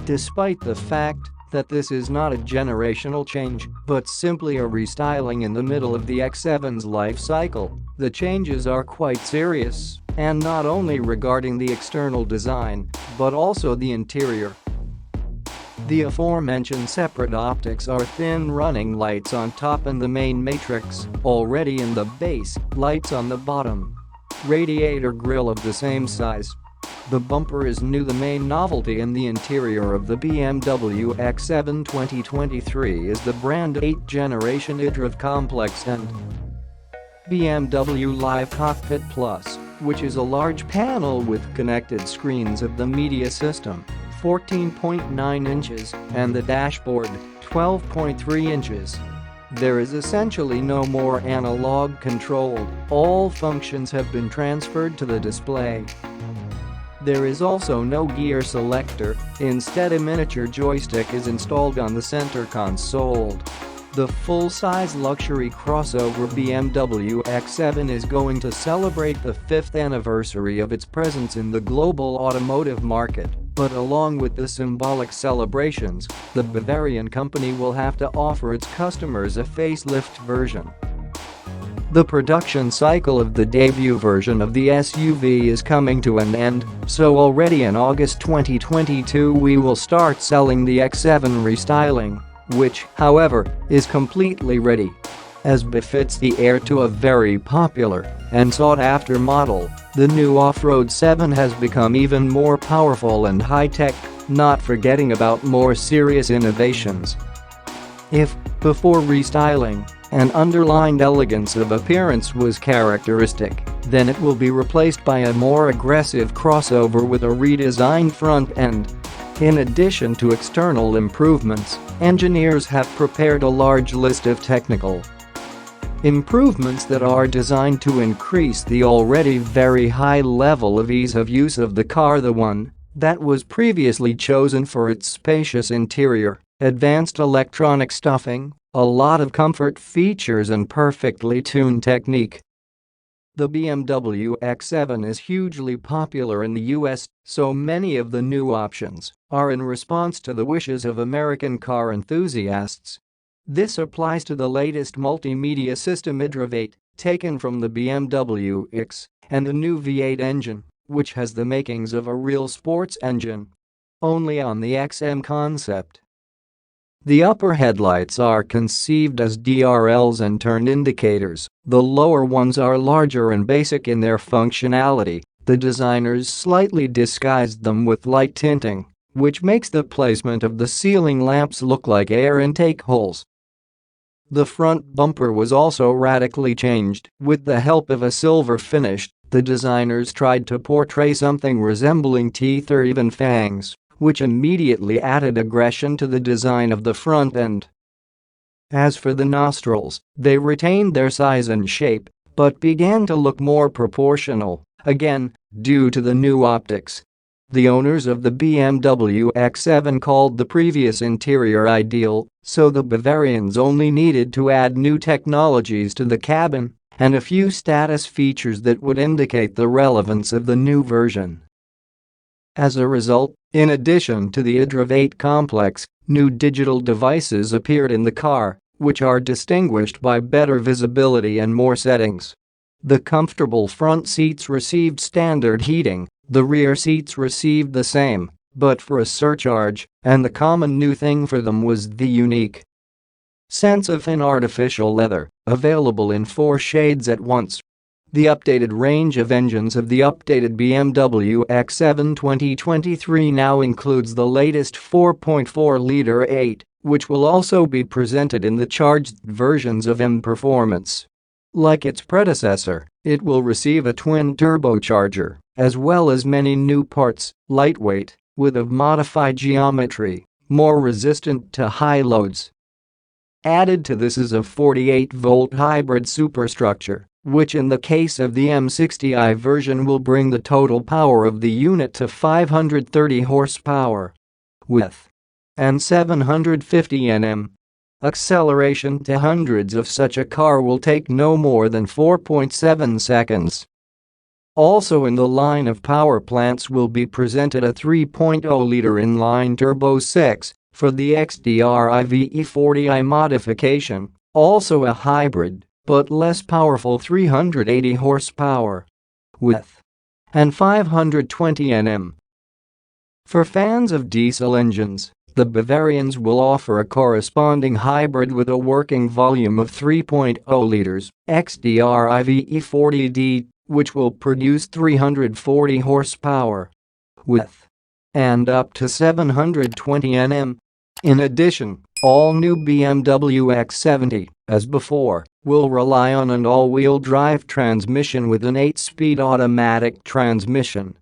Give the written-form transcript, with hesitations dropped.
Despite the fact that this is not a generational change, but simply a restyling in the middle of the X7's life cycle, the changes are quite serious, and not only regarding the external design, but also the interior. The aforementioned separate optics are thin running lights on top and the main matrix, already in the base, lights on the bottom. Radiator grille of the same size. The bumper is new. The main novelty in the interior of the BMW X7 2023 is the brand 8th generation iDrive complex and BMW Live Cockpit Plus, which is a large panel with connected screens of the media system, 14.9 inches, and the dashboard, 12.3 inches. There is essentially no more analog control, all functions have been transferred to the display. There is also no gear selector, instead a miniature joystick is installed on the center console. The full-size luxury crossover BMW X7 is going to celebrate the 5th anniversary of its presence in the global automotive market, but along with the symbolic celebrations, the Bavarian company will have to offer its customers a facelift version. The production cycle of the debut version of the SUV is coming to an end, so already in August 2022 we will start selling the X7 restyling, which, however, is completely ready. As befits the heir to a very popular and sought-after model, the new off-road 7 has become even more powerful and high-tech, not forgetting about more serious innovations. If, before restyling, an underlined elegance of appearance was characteristic, then it will be replaced by a more aggressive crossover with a redesigned front end. In addition to external improvements, engineers have prepared a large list of technical improvements that are designed to increase the already very high level of ease of use of the car. The one that was previously chosen for its spacious interior, advanced electronic stuffing, a lot of comfort features and perfectly tuned technique. The BMW X7 is hugely popular in the US, so many of the new options are in response to the wishes of American car enthusiasts. This applies to the latest multimedia system iDrive 8, taken from the BMW X, and the new V8 engine, which has the makings of a real sports engine. Only on the XM concept. The upper headlights are conceived as DRLs and turn indicators, the lower ones are larger and basic in their functionality. The designers slightly disguised them with light tinting, which makes the placement of the ceiling lamps look like air intake holes. The front bumper was also radically changed. With the help of a silver finish, the designers tried to portray something resembling teeth or even fangs, which immediately added aggression to the design of the front end. As for the nostrils, they retained their size and shape, but began to look more proportional, again, due to the new optics. The owners of the BMW X7 called the previous interior ideal, so the Bavarians only needed to add new technologies to the cabin and a few status features that would indicate the relevance of the new version. As a result, in addition to the iDrive 8 complex, new digital devices appeared in the car, which are distinguished by better visibility and more settings. The comfortable front seats received standard heating, the rear seats received the same, but for a surcharge, and the common new thing for them was the unique sense of thin artificial leather, available in 4 shades at once. The updated range of engines of the updated BMW X7 2023 now includes the latest 4.4-liter 8, which will also be presented in the charged versions of M Performance. Like its predecessor, it will receive a twin turbocharger, as well as many new parts, lightweight, with a modified geometry, more resistant to high loads. Added to this is a 48-volt hybrid superstructure, which in the case of the M60i version will bring the total power of the unit to 530 horsepower. With and 750 Nm. Acceleration to hundreds of such a car will take no more than 4.7 seconds. Also in the line of power plants will be presented a 3.0-liter inline turbo 6 for the XDRI VE40i modification, also a hybrid but less powerful 380 horsepower with and 520 Nm. For fans of diesel engines, the Bavarians will offer a corresponding hybrid with a working volume of 3.0 liters, XDRI VE40D, which will produce 340 horsepower with and up to 720 Nm. In addition, all new BMW X7, as before, will rely on an all-wheel drive transmission with an 8-speed automatic transmission.